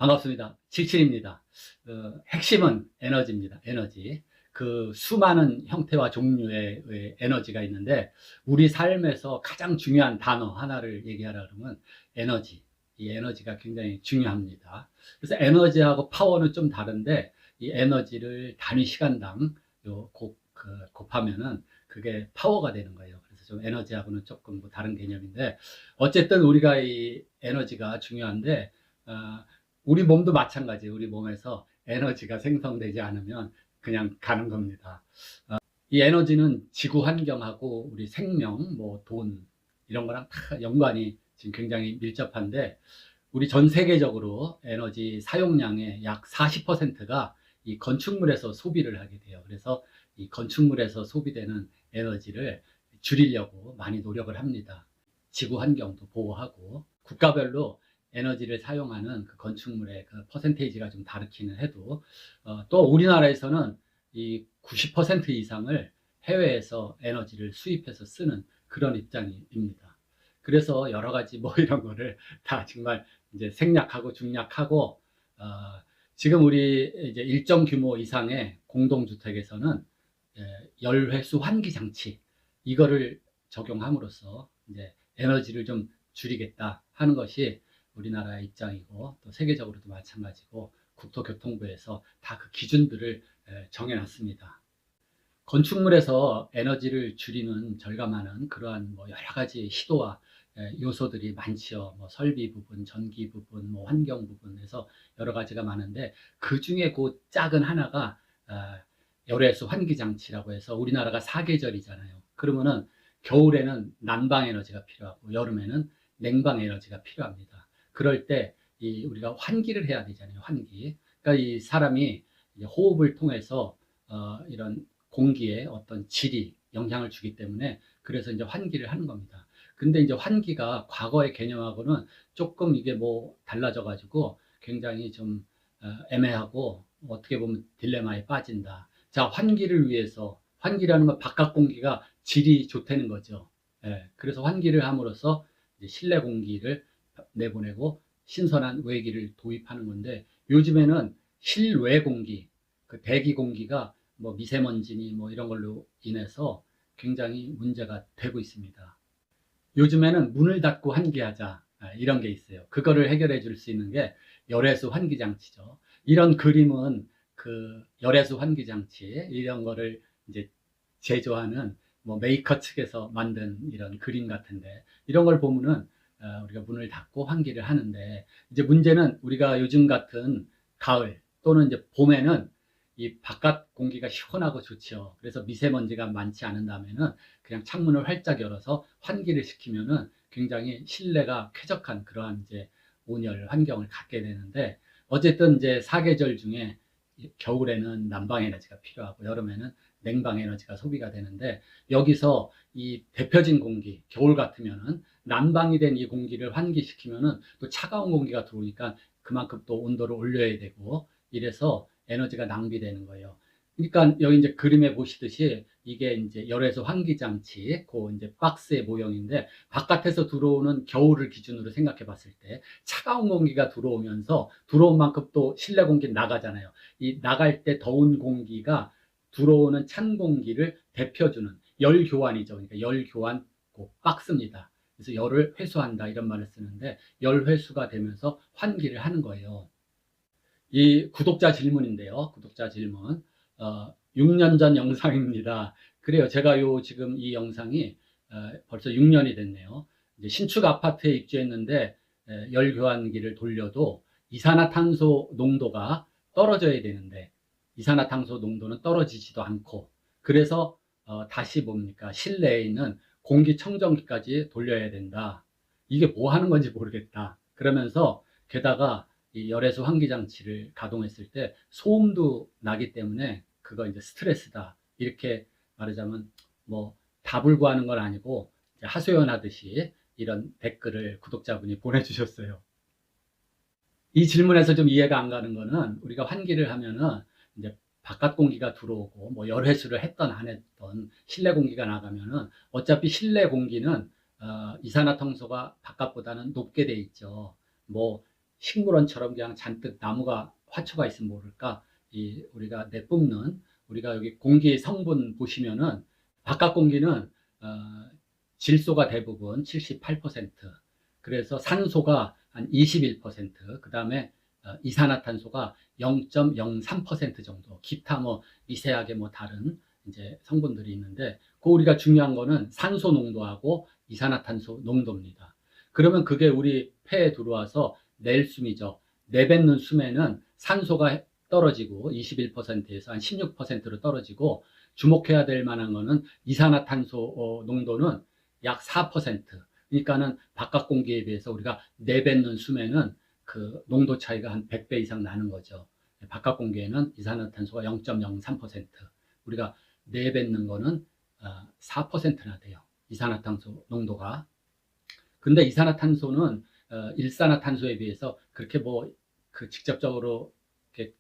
반갑습니다. 칠칠입니다. 핵심은 에너지입니다. 에너지. 그 수많은 형태와 종류의 에너지가 있는데 우리 삶에서 가장 중요한 단어 하나를 얘기하라 그러면 에너지. 이 에너지가 굉장히 중요합니다. 그래서 에너지하고 파워는 좀 다른데 이 에너지를 단위 시간당 곱하면은 그게 파워가 되는 거예요. 그래서 좀 에너지하고는 조금 뭐 다른 개념인데 어쨌든 우리가 이 에너지가 중요한데 어, 우리 몸도 마찬가지예요. 우리 몸에서 에너지가 생성되지 않으면 그냥 가는 겁니다. 이 에너지는 지구 환경하고 우리 생명, 뭐 돈, 이런 거랑 다 연관이 지금 굉장히 밀접한데 우리 전 세계적으로 에너지 사용량의 약 40%가 이 건축물에서 소비를 하게 돼요. 그래서 이 건축물에서 소비되는 에너지를 줄이려고 많이 노력을 합니다. 지구 환경도 보호하고 국가별로 에너지를 사용하는 그 건축물의 그 퍼센테이지가 좀 다르기는 해도 또 우리나라에서는 이 90% 이상을 해외에서 에너지를 수입해서 쓰는 그런 입장입니다. 그래서 여러 가지 뭐 이런 거를 다 정말 이제 생략하고 중략하고 어, 지금 우리 이제 일정 규모 이상의 공동주택에서는 열회수 환기 장치 이거를 적용함으로써 이제 에너지를 좀 줄이겠다 하는 것이 우리나라의 입장이고 또 세계적으로도 마찬가지고 국토교통부에서 다 그 기준들을 정해놨습니다. 건축물에서 에너지를 줄이는 절감하는 그러한 뭐 여러 가지 시도와 요소들이 많지요. 뭐 설비 부분, 전기 부분, 뭐 환경 부분에서 여러 가지가 많은데 그 중에 그 작은 하나가 열외수 환기 장치라고 해서 우리나라가 사계절이잖아요. 그러면은 겨울에는 난방 에너지가 필요하고 여름에는 냉방 에너지가 필요합니다. 그럴 때 우리가 환기를 해야 되잖아요. 환기. 그러니까 이 사람이 호흡을 통해서 이런 공기에 어떤 질이 영향을 주기 때문에 그래서 이제 환기를 하는 겁니다. 근데 이제 환기가 과거의 개념하고는 조금 이게 뭐 달라져 가지고 굉장히 좀 애매하고 어떻게 보면 딜레마에 빠진다. 자, 환기를 위해서 환기라는 건 바깥 공기가 질이 좋다는 거죠. 예, 그래서 환기를 함으로써 이제 실내 공기를 내보내고 신선한 외기를 도입하는 건데 요즘에는 실외 공기, 그 대기 공기가 뭐 미세먼지니 뭐 이런 걸로 인해서 굉장히 문제가 되고 있습니다. 요즘에는 문을 닫고 환기하자 이런 게 있어요. 그거를 해결해 줄 수 있는 게 열외수 환기 장치죠. 이런 그림은 그 열외수 환기 장치 이런 거를 이제 제조하는 뭐 메이커 측에서 만든 이런 그림 같은데 이런 걸 보면은 우리가 문을 닫고 환기를 하는데 이제 문제는 우리가 요즘 같은 가을 또는 이제 봄에는 이 바깥 공기가 시원하고 좋죠. 그래서 미세먼지가 많지 않은다면은 그냥 창문을 활짝 열어서 환기를 시키면은 굉장히 실내가 쾌적한 그러한 이제 온열 환경을 갖게 되는데 어쨌든 이제 사계절 중에 겨울에는 난방 에너지가 필요하고 여름에는 냉방 에너지가 소비가 되는데 여기서 이 데펴진 공기 겨울 같으면은 난방이 된 이 공기를 환기시키면은 또 차가운 공기가 들어오니까 그만큼 또 온도를 올려야 되고 이래서 에너지가 낭비되는 거예요. 그러니까 여기 이제 그림에 보시듯이 이게 이제 열에서 환기 장치, 그 이제 박스의 모형인데 바깥에서 들어오는 겨울을 기준으로 생각해 봤을 때 차가운 공기가 들어오면서 들어온 만큼 또 실내 공기 나가잖아요. 이 나갈 때 더운 공기가 들어오는 찬 공기를 데펴주는 열 교환이죠. 그러니까 열 교환 그 박스입니다. 그래서 열을 회수한다 이런 말을 쓰는데 열 회수가 되면서 환기를 하는 거예요. 이 구독자 질문인데요. 구독자 질문. 6년 전 영상입니다. 그래요. 제가 지금 이 영상이 벌써 6년이 됐네요. 이제 신축 아파트에 입주했는데 열 교환기를 돌려도 이산화탄소 농도가 떨어져야 되는데 이산화탄소 농도는 떨어지지도 않고 그래서 다시 뭡니까? 실내에 있는 공기청정기까지 돌려야 된다. 이게 뭐 하는 건지 모르겠다. 그러면서 게다가 이 열애수 환기 장치를 가동했을 때 소음도 나기 때문에 그거 이제 스트레스다. 이렇게 말하자면 뭐 답을 구하는 건 아니고 하소연하듯이 이런 댓글을 구독자분이 보내주셨어요. 이 질문에서 좀 이해가 안 가는 거는 우리가 환기를 하면은 이제 바깥 공기가 들어오고 뭐 열회수를 했던 안 했던 실내 공기가 나가면은 어차피 실내 공기는 이산화탄소가 바깥보다는 높게 돼 있죠. 뭐 식물원처럼 그냥 잔뜩 나무가 화초가 있으면 모를까 우리가 내뿜는 우리가 여기 공기 성분 보시면은 바깥 공기는 질소가 대부분 78%, 그래서 산소가 한 21%, 그 다음에 이산화탄소가 0.03% 정도, 기타 뭐 미세하게 뭐 다른 이제 성분들이 있는데, 그 우리가 중요한 거는 산소 농도하고 이산화탄소 농도입니다. 그러면 그게 우리 폐에 들어와서 낼 숨이죠. 내뱉는 숨에는 산소가 떨어지고 21%에서 한 16%로 떨어지고, 주목해야 될 만한 거는 이산화탄소 농도는 약 4%. 그러니까는 바깥 공기에 비해서 우리가 내뱉는 숨에는 그 농도 차이가 한 100배 이상 나는 거죠. 바깥 공기에는 이산화탄소가 0.03%, 우리가 내뱉는 거는 4%나 돼요. 이산화탄소 농도가. 근데 이산화탄소는 일산화탄소에 비해서 그렇게 뭐 그 직접적으로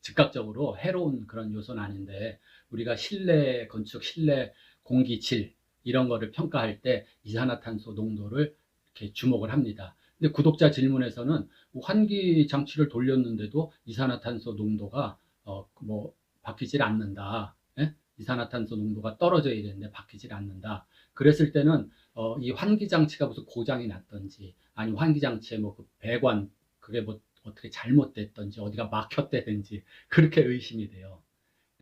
즉각적으로 해로운 그런 요소는 아닌데, 우리가 실내 건축, 실내 공기 질 이런 거를 평가할 때 이산화탄소 농도를 이렇게 주목을 합니다. 근데 구독자 질문에서는 환기 장치를 돌렸는데도 이산화탄소 농도가 뭐 바뀌질 않는다. 예? 이산화탄소 농도가 떨어져야 되는데 바뀌질 않는다. 그랬을 때는 이 환기 장치가 무슨 고장이 났던지, 아니면 환기 장치의 뭐 그 배관 그게 뭐 어떻게 잘못됐던지, 어디가 막혔다든지 그렇게 의심이 돼요.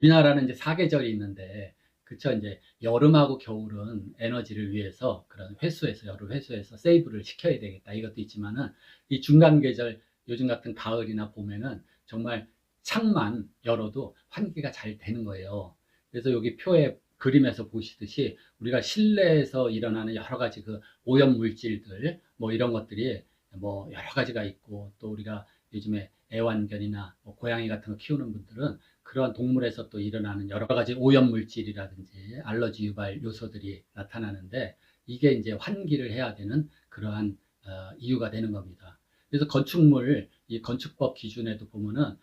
우리나라는 이제 사계절이 있는데, 그쵸, 이제 여름하고 겨울은 에너지를 위해서 그런 회수해서, 여름 회수해서 세이브를 시켜야 되겠다, 이것도 있지만은 이 중간 계절, 요즘 같은 가을이나 봄에는 정말 창만 열어도 환기가 잘 되는 거예요. 그래서 여기 표에 그림에서 보시듯이 우리가 실내에서 일어나는 여러 가지 그 오염 물질들 뭐 이런 것들이 뭐 여러 가지가 있고, 또 우리가 요즘에 애완견이나 뭐 고양이 같은 거 키우는 분들은 그런 동물에서 또 일어나는 여러 가지 오염 물질이라든지 알러지 유발 요소들이 나타나는데, 이게 이제 환기를 해야 되는 그러한 이유가 되는 겁니다. 그래서 건축물, 이 건축법 기준에도 보면은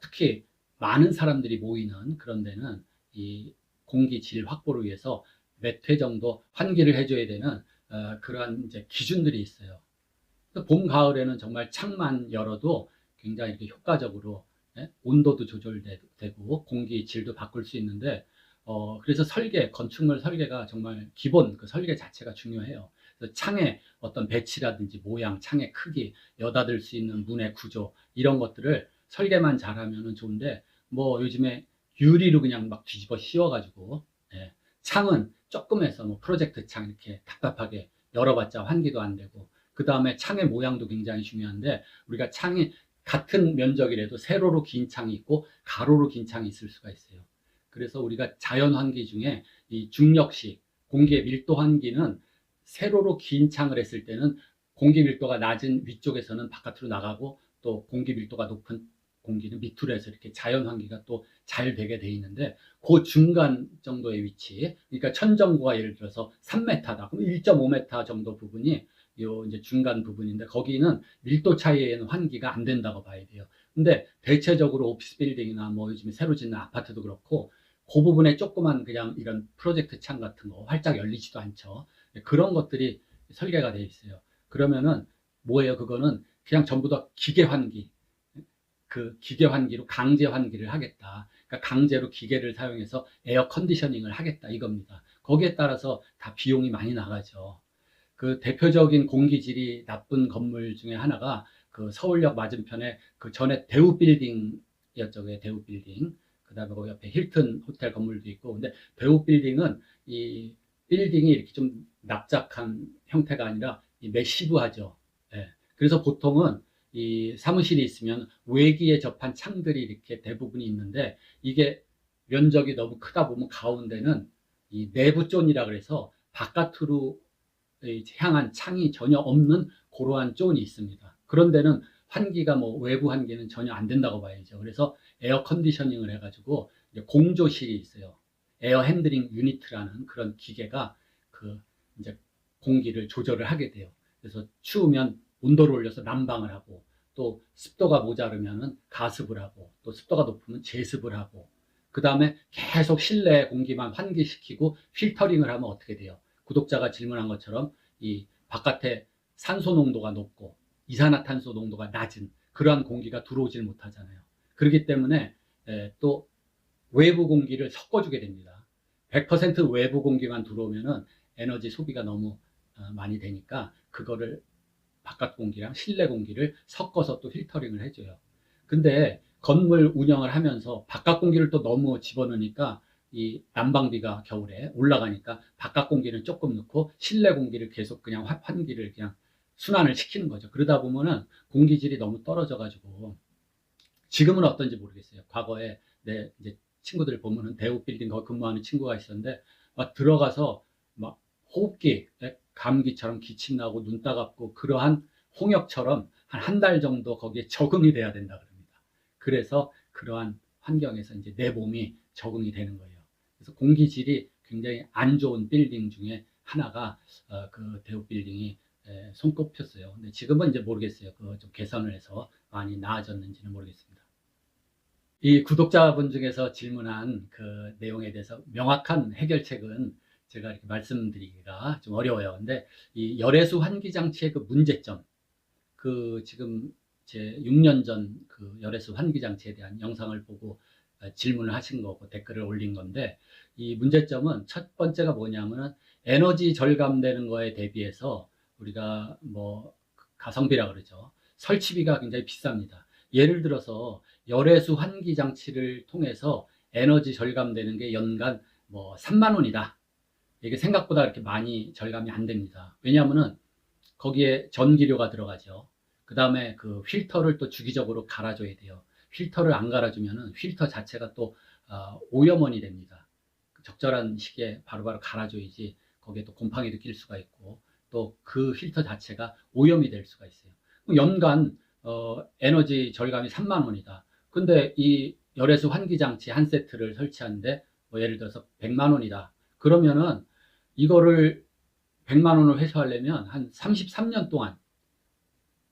특히 많은 사람들이 모이는 그런 데는 이 공기 질 확보를 위해서 몇 회 정도 환기를 해줘야 되는 그러한 이제 기준들이 있어요. 봄, 가을에는 정말 창만 열어도 굉장히 이렇게 효과적으로 온도도 조절되고 공기 질도 바꿀 수 있는데, 그래서 건축물 설계가 정말 기본 그 설계 자체가 중요해요. 그래서 창의 어떤 배치라든지 모양, 창의 크기, 여닫을 수 있는 문의 구조 이런 것들을 설계만 잘하면 좋은데, 뭐 요즘에 유리로 그냥 막 뒤집어 씌워가지고 창은 조금 해서 뭐 프로젝트 창 이렇게 답답하게 열어봤자 환기도 안 되고, 그 다음에 창의 모양도 굉장히 중요한데, 우리가 창이 같은 면적이라도 세로로 긴 창이 있고 가로로 긴 창이 있을 수가 있어요. 그래서 우리가 자연 환기 중에 이 중력식 공기의 밀도 환기는 세로로 긴 창을 했을 때는 공기 밀도가 낮은 위쪽에서는 바깥으로 나가고, 또 공기 밀도가 높은 공기는 밑으로 해서 이렇게 자연 환기가 또 잘 되게 돼 있는데, 그 중간 정도의 위치, 그러니까 천정고가 예를 들어서 3m다. 그럼 1.5m 정도 부분이 요 이제 중간 부분인데, 거기는 밀도 차이에는 환기가 안 된다고 봐야 돼요. 근데 대체적으로 오피스 빌딩이나 뭐 요즘에 새로 짓는 아파트도 그렇고, 그 부분에 조그만 그냥 이런 프로젝트 창 같은 거 활짝 열리지도 않죠. 그런 것들이 설계가 돼 있어요. 그러면은 뭐예요? 그거는 그냥 전부 다 기계 환기, 그 기계 환기로 강제 환기를 하겠다. 그러니까 강제로 기계를 사용해서 에어 컨디셔닝을 하겠다, 이겁니다. 거기에 따라서 다 비용이 많이 나가죠. 그 대표적인 공기질이 나쁜 건물 중에 하나가 그 서울역 맞은편에 그 전에 대우 빌딩이었죠. 대우 빌딩. 그 다음에 그 옆에 힐튼 호텔 건물도 있고. 근데 대우 빌딩은 이 빌딩이 이렇게 좀 납작한 형태가 아니라 매시브하죠. 예. 그래서 보통은 이 사무실이 있으면 외기에 접한 창들이 이렇게 대부분이 있는데, 이게 면적이 너무 크다 보면 가운데는 이 내부 존이라 그래서 바깥으로 향한 창이 전혀 없는 그러한 존이 있습니다. 그런 데는 환기가 뭐 외부 환기는 전혀 안 된다고 봐야죠. 그래서 에어 컨디셔닝을 해가지고 이제 공조실이 있어요. 에어 핸들링 유니트라는 그런 기계가 그 이제 공기를 조절을 하게 돼요. 그래서 추우면 온도를 올려서 난방을 하고, 또 습도가 모자르면은 가습을 하고, 또 습도가 높으면 제습을 하고, 그 다음에 계속 실내 공기만 환기시키고 필터링을 하면 어떻게 돼요? 구독자가 질문한 것처럼 이 바깥에 산소 농도가 높고 이산화탄소 농도가 낮은 그러한 공기가 들어오질 못하잖아요. 그렇기 때문에 또 외부 공기를 섞어주게 됩니다. 100% 외부 공기만 들어오면은 에너지 소비가 너무 많이 되니까 그거를 바깥 공기랑 실내 공기를 섞어서 또 필터링을 해줘요. 근데 건물 운영을 하면서 바깥 공기를 또 너무 집어넣으니까 이 난방비가 겨울에 올라가니까 바깥 공기는 조금 넣고 실내 공기를 계속 그냥 환기를 그냥 순환을 시키는 거죠. 그러다 보면은 공기질이 너무 떨어져 가지고 지금은 어떤지 모르겠어요. 과거에 내 이제 친구들 보면은 대우 빌딩 거기 근무하는 친구가 있었는데 막 들어가서 막 호흡기 감기처럼 기침 나고 눈 따갑고 그러한 홍역처럼 한 달 정도 거기에 적응이 돼야 된다 그럽니다. 그래서 그러한 환경에서 이제 내 몸이 적응이 되는 거예요. 그래서 공기질이 굉장히 안 좋은 빌딩 중에 하나가 그 대우 빌딩이 손꼽혔어요. 근데 지금은 이제 모르겠어요. 그거 좀 개선을 해서 많이 나아졌는지는 모르겠습니다. 이 구독자분 중에서 질문한 그 내용에 대해서 명확한 해결책은 제가 이렇게 말씀드리기가 좀 어려워요. 근데 이 열애수 환기 장치의 그 문제점, 그 지금 제 6년 전 그 열애수 환기 장치에 대한 영상을 보고 질문을 하신 거고 댓글을 올린 건데, 이 문제점은 첫 번째가 뭐냐면은 에너지 절감되는 거에 대비해서 우리가 뭐 가성비라 그러죠. 설치비가 굉장히 비쌉니다. 예를 들어서 열애수 환기 장치를 통해서 에너지 절감되는 게 연간 뭐 3만 원이다. 이게 생각보다 그렇게 많이 절감이 안 됩니다. 왜냐하면은 거기에 전기료가 들어가죠. 그 다음에 그 필터를 또 주기적으로 갈아줘야 돼요. 필터를 안 갈아주면은 필터 자체가 또 오염원이 됩니다. 적절한 시기에 바로바로 갈아줘야지 거기에 또 곰팡이도 낄 수가 있고 또 그 필터 자체가 오염이 될 수가 있어요. 연간 에너지 절감이 3만 원이다. 근데 이 열애수 환기 장치 한 세트를 설치하는데 뭐 예를 들어서 100만 원이다. 그러면은 이거를 100만 원을 회수하려면 한 33년 동안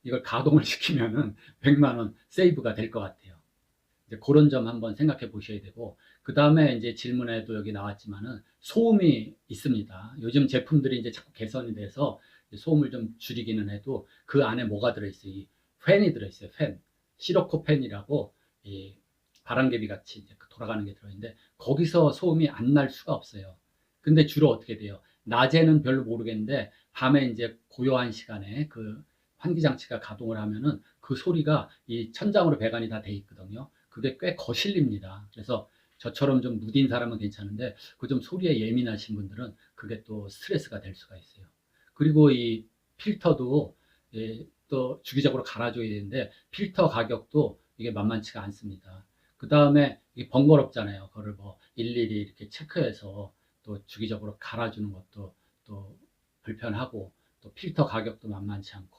이걸 가동을 시키면은 100만 원 세이브가 될 것 같아요. 이제 그런 점 한번 생각해 보셔야 되고, 그 다음에 이제 질문에도 여기 나왔지만은 소음이 있습니다. 요즘 제품들이 이제 자꾸 개선이 돼서 소음을 좀 줄이기는 해도 그 안에 뭐가 들어있어요? 이 팬이 들어있어요. 팬. 시로코 팬이라고 이 바람개비 같이 이제 돌아가는 게 들어있는데 거기서 소음이 안 날 수가 없어요. 근데 주로 어떻게 돼요? 낮에는 별로 모르겠는데 밤에 이제 고요한 시간에 그 환기장치가 가동을 하면은 그 소리가 이 천장으로 배관이 다 돼 있거든요. 그게 꽤 거슬립니다. 그래서 저처럼 좀 무딘 사람은 괜찮은데 그 좀 소리에 예민하신 분들은 그게 또 스트레스가 될 수가 있어요. 그리고 이 필터도 또 주기적으로 갈아줘야 되는데 필터 가격도 이게 만만치가 않습니다. 그 다음에 이게 번거롭잖아요. 그거를 뭐 일일이 이렇게 체크해서 또 주기적으로 갈아주는 것도 또 불편하고 또 필터 가격도 만만치 않고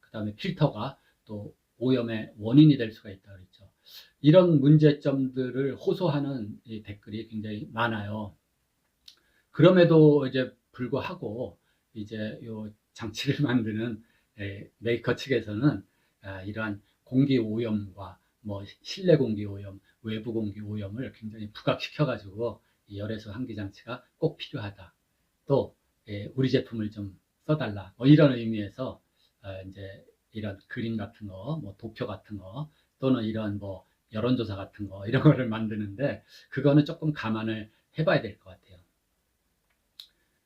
그 다음에 필터가 또 오염의 원인이 될 수가 있다 그랬죠. 이런 문제점들을 호소하는 이 댓글이 굉장히 많아요. 그럼에도 이제 불구하고 이제 요 장치를 만드는 메이커 측에서는 이러한 공기 오염과 뭐 실내 공기 오염, 외부 공기 오염을 굉장히 부각시켜 가지고 열애수 환기 장치가 꼭 필요하다. 또 우리 제품을 좀 써달라. 뭐 이런 의미에서 이제 이런 그림 같은 거, 뭐 도표 같은 거, 또는 이런 뭐 여론조사 같은 거 이런 거를 만드는데 그거는 조금 감안을 해봐야 될 것 같아요.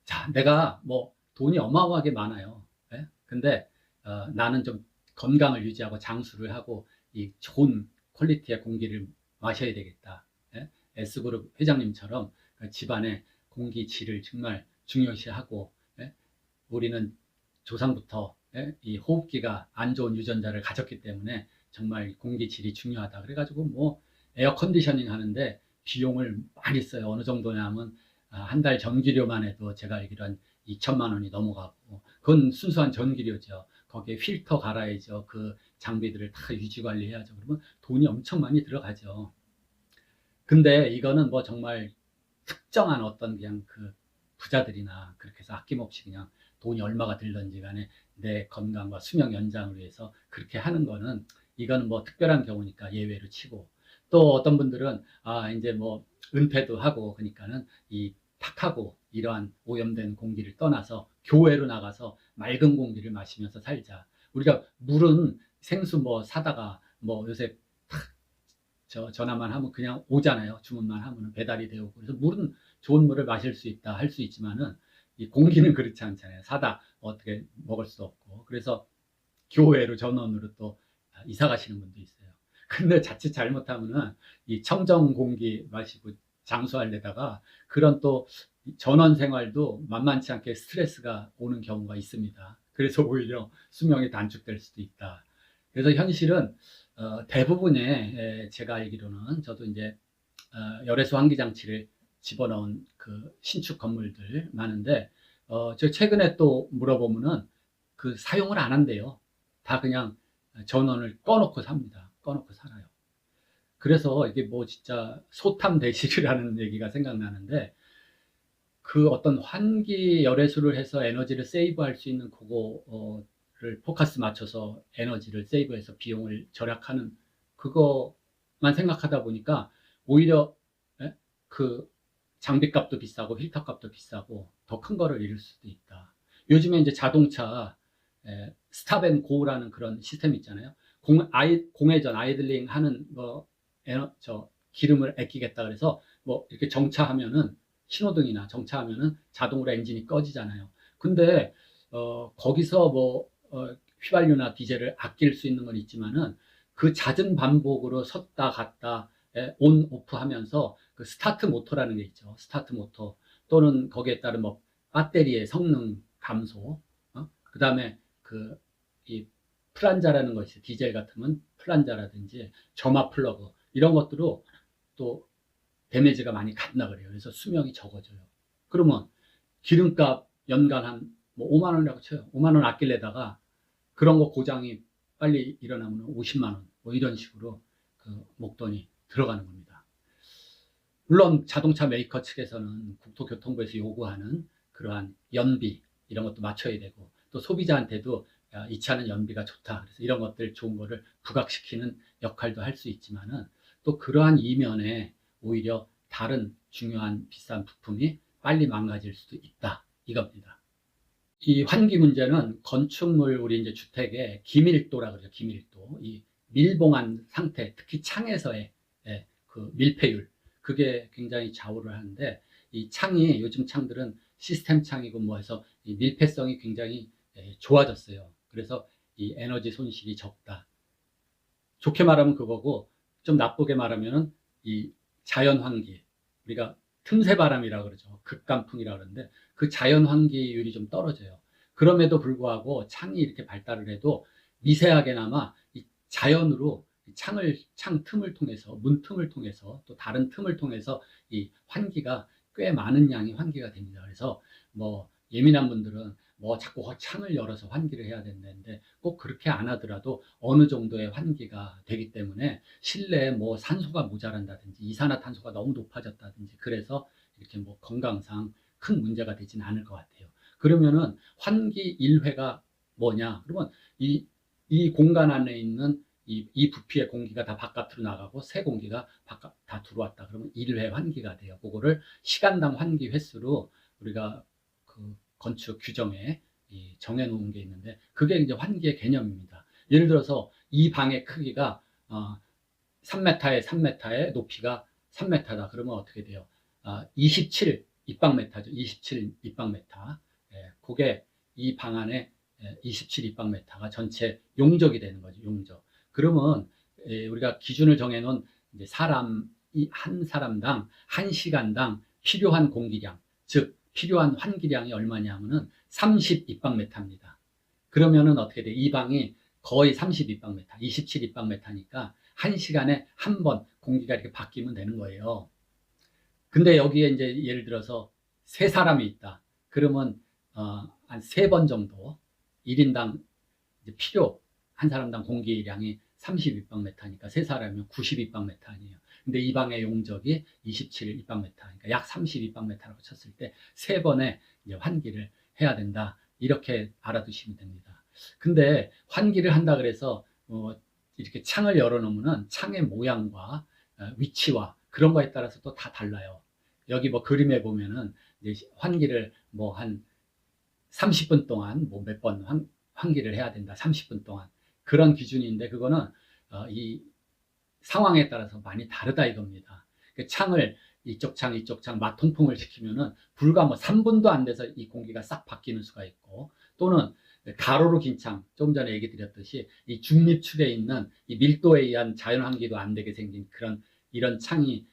자, 내가 뭐 돈이 어마어마하게 많아요. 예? 근데 나는 좀 건강을 유지하고 장수를 하고 이 좋은 퀄리티의 공기를 마셔야 되겠다. 예? S그룹 회장님처럼 집안의 공기 질을 정말 중요시하고 예? 우리는 조상부터 예? 이 호흡기가 안 좋은 유전자를 가졌기 때문에 정말 공기 질이 중요하다. 그래가지고 뭐 에어 컨디셔닝 하는데 비용을 많이 써요. 어느 정도냐면 한 달 전기료만 해도 제가 알기로 한 2천만 원이 넘어가고 그건 순수한 전기료죠. 거기에 필터 갈아야죠. 그 장비들을 다 유지 관리해야죠. 그러면 돈이 엄청 많이 들어가죠. 근데 이거는 뭐 정말 특정한 어떤 그냥 그 부자들이나 그렇게 해서 아낌없이 그냥 돈이 얼마가 들든지 간에 내 건강과 수명 연장을 위해서 그렇게 하는 거는 이거는 뭐 특별한 경우니까 예외로 치고 또 어떤 분들은 이제 뭐 은퇴도 하고 그러니까는 이 탁하고 이러한 오염된 공기를 떠나서 교외로 나가서 맑은 공기를 마시면서 살자. 우리가 물은 생수 뭐 사다가 뭐 요새 전화만 하면 그냥 오잖아요. 주문만 하면 배달이 되고. 그래서 물은 좋은 물을 마실 수 있다 할 수 있지만은 이 공기는 그렇지 않잖아요. 사다 어떻게 먹을 수도 없고. 그래서 교외로 전원으로 또 이사 가시는 분도 있어요. 근데 자칫 잘못하면은 이 청정 공기 마시고 장수하려다가 그런 또 전원 생활도 만만치 않게 스트레스가 오는 경우가 있습니다. 그래서 오히려 수명이 단축될 수도 있다. 그래서 현실은 대부분의 제가 알기로는 저도 이제 열애수 환기 장치를 집어넣은 그 신축 건물들 많은데 저 최근에 또 물어보면은 그 사용을 안 한대요. 다 그냥 전원을 꺼놓고 삽니다. 꺼놓고 살아요. 그래서 이게 뭐 진짜 소탐 대실이라는 얘기가 생각나는데 그 어떤 환기 열애수를 해서 에너지를 세이브할 수 있는 그거를 포커스 맞춰서 에너지를 세이브해서 비용을 절약하는 그거만 생각하다 보니까 오히려 그 장비값도 비싸고 필터 값도 비싸고 더 큰 거를 잃을 수도 있다. 요즘에 이제 자동차 스탑 앤 고라는 그런 시스템 있잖아요. 공회전 아이들링 하는 뭐 기름을 아끼겠다 그래서 뭐 이렇게 정차하면은 신호등이나 정차하면은 자동으로 엔진이 꺼지잖아요. 근데 거기서 뭐 휘발유나 디젤을 아낄 수 있는 건 있지만은 그 잦은 반복으로 섰다 갔다 온 오프 하면서 그 스타트 모터라는 게 있죠. 스타트 모터 또는 거기에 따른 뭐 배터리의 성능 감소, 그다음에 그 이 플란자라는 것이 디젤 같으면 플란자라든지 점화 플러그 이런 것들로 또 데미지가 많이 간다 그래요. 그래서 수명이 적어져요. 그러면 기름값 연간 한 뭐 5만 원이라고 쳐요. 5만 원 아끼려다가 그런 거 고장이 빨리 일어나면 50만 원, 뭐 이런 식으로 그 목돈이 들어가는 겁니다. 물론 자동차 메이커 측에서는 국토교통부에서 요구하는 그러한 연비 이런 것도 맞춰야 되고 또 소비자한테도 이 차는 연비가 좋다. 그래서 이런 것들 좋은 거를 부각시키는 역할도 할 수 있지만은 또 그러한 이면에 오히려 다른 중요한 비싼 부품이 빨리 망가질 수도 있다. 이겁니다. 이 환기 문제는 건축물 우리 이제 주택의 기밀도라 그러죠. 기밀도. 이 밀봉한 상태, 특히 창에서의 그 밀폐율, 그게 굉장히 좌우를 하는데 이 창이 요즘 창들은 시스템 창이고 뭐 해서 이 밀폐성이 굉장히 좋아졌어요. 그래서 이 에너지 손실이 적다. 좋게 말하면 그거고 좀 나쁘게 말하면은 이 자연 환기, 우리가 틈새 바람이라고 그러죠. 극간풍이라고 그러는데 그 자연 환기율이 좀 떨어져요. 그럼에도 불구하고 창이 이렇게 발달을 해도 미세하게나마 이 자연으로 창 틈을 통해서 문 틈을 통해서 또 다른 틈을 통해서 이 환기가 꽤 많은 양이 환기가 됩니다. 그래서 뭐 예민한 분들은 뭐 자꾸 창을 열어서 환기를 해야 된다는데 꼭 그렇게 안 하더라도 어느 정도의 환기가 되기 때문에 실내에 뭐 산소가 모자란다든지 이산화탄소가 너무 높아졌다든지 그래서 이렇게 뭐 건강상 큰 문제가 되지는 않을 것 같아요. 그러면은 환기 일회가 뭐냐? 그러면 이 공간 안에 있는 이 부피의 공기가 다 바깥으로 나가고 새 공기가 바깥 다 들어왔다. 그러면 일회 환기가 돼요. 그거를 시간당 환기 횟수로 우리가 그 건축 규정에 정해놓은 게 있는데 그게 이제 환기의 개념입니다. 예를 들어서 이 방의 크기가 3m에 3m에 높이가 3m다. 그러면 어떻게 돼요? 27 입방메타죠. 27 입방메타. 그게 이 방 안에 27 입방메타가 전체 용적이 되는 거죠. 용적. 그러면 우리가 기준을 정해놓은 이제 한 사람당 1시간당 필요한 공기량, 즉 필요한 환기량이 얼마냐면은 30 입방메타입니다. 그러면은 어떻게 돼? 이 방이 거의 30 입방메타, 27 입방메타니까 1시간에 한 번 공기가 이렇게 바뀌면 되는 거예요. 근데 여기에 이제 예를 들어서 세 사람이 있다. 그러면 한 3번 정도 1인당 한 사람당 공기량이 30 입방메타니까 세 사람이면 90 입방메타 아니에요. 근데 이 방의 용적이 27 입방메타, 그러니까 약 30 입방메타라고 쳤을 때 3번의 이제 환기를 해야 된다. 이렇게 알아두시면 됩니다. 근데 환기를 한다 그래서 이렇게 창을 열어놓으면 창의 모양과 위치와 그런 거에 따라서 또 다 달라요. 여기 뭐 그림에 보면은 이제 환기를 뭐 한 30분 동안 뭐 몇 번 환기를 해야 된다. 30분 동안. 그런 기준인데 그거는 이 상황에 따라서 많이 다르다 이겁니다. 창을 이쪽 창 마통풍을 시키면은 불과 뭐 3분도 안 돼서 이 공기가 싹 바뀌는 수가 있고, 또는 가로로 긴 창, 조금 전에 얘기 드렸듯이 이 중립축에 있는 이 밀도에 의한 자연 환기도 안 되게 생긴 그런 이런 창이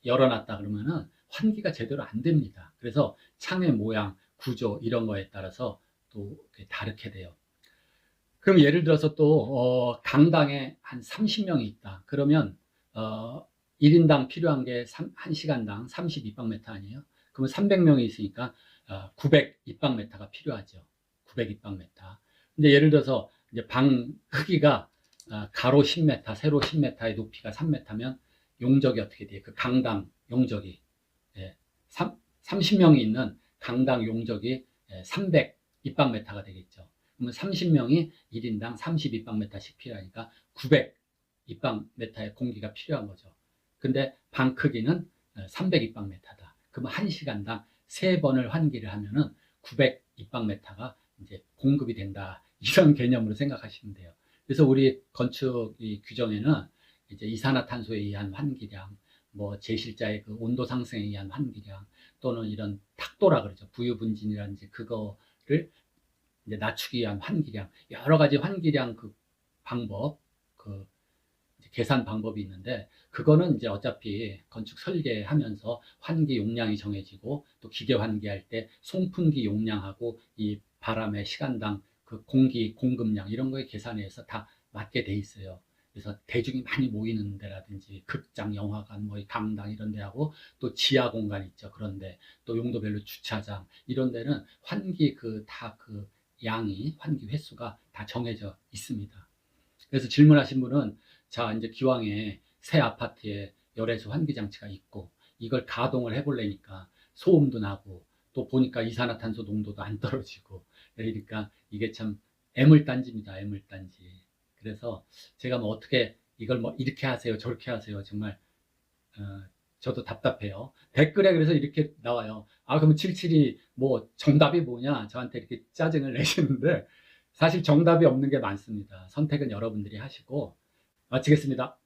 열어놨다 그러면은 환기가 제대로 안 됩니다. 그래서 창의 모양, 구조 이런 거에 따라서 또 다르게 돼요. 그럼 예를 들어서 또 강당에 한 30명이 있다. 그러면 1인당 필요한 게 1시간당 30 입방미터 아니에요? 그러면 300명이 있으니까 900 입방미터가 필요하죠. 900 입방미터. 근데 예를 들어서 이제 방 크기가 가로 10m, 세로 10m의 높이가 3m면 용적이 어떻게 돼요? 그 강당 용적이 30명이 있는 강당 용적이 300 입방미터가 되겠죠. 그러면 30명이 1인당 30 입방미터씩 필요하니까 900 입방미터의 공기가 필요한 거죠. 근데 방 크기는 300 입방미터다. 그러면 1시간당 3번을 환기를 하면은 900 입방미터가 이제 공급이 된다. 이런 개념으로 생각하시면 돼요. 그래서 우리 건축 이 규정에는 이제 이산화탄소에 의한 환기량, 뭐 제실자의 그 온도 상승에 의한 환기량, 또는 이런 탁도라 그러죠. 부유분진이라든지 그거를 이제 낮추기 위한 환기량, 여러 가지 환기량 그 방법, 그 계산 방법이 있는데, 그거는 이제 어차피 건축 설계하면서 환기 용량이 정해지고, 또 기계 환기할 때 송풍기 용량하고 이 바람의 시간당 그 공기 공급량 이런 거에 계산해서 다 맞게 돼 있어요. 그래서 대중이 많이 모이는 데라든지 극장, 영화관, 뭐 강당 이런 데하고 또 지하 공간 있죠. 그런데 또 용도별로 주차장 이런 데는 환기 그 양이 환기 횟수가 다 정해져 있습니다. 그래서 질문하신 분은 자 이제 기왕에 새 아파트에 열애수 환기 장치가 있고 이걸 가동을 해보려니까 소음도 나고 또 보니까 이산화탄소 농도도 안 떨어지고 그러니까 이게 참 애물단지입니다. 애물단지. 그래서 제가 뭐 어떻게 이걸 뭐 이렇게 하세요 저렇게 하세요 정말 저도 답답해요. 댓글에 그래서 이렇게 나와요. 아, 그럼 77이 뭐 정답이 뭐냐? 저한테 이렇게 짜증을 내시는데 사실 정답이 없는 게 많습니다. 선택은 여러분들이 하시고 마치겠습니다.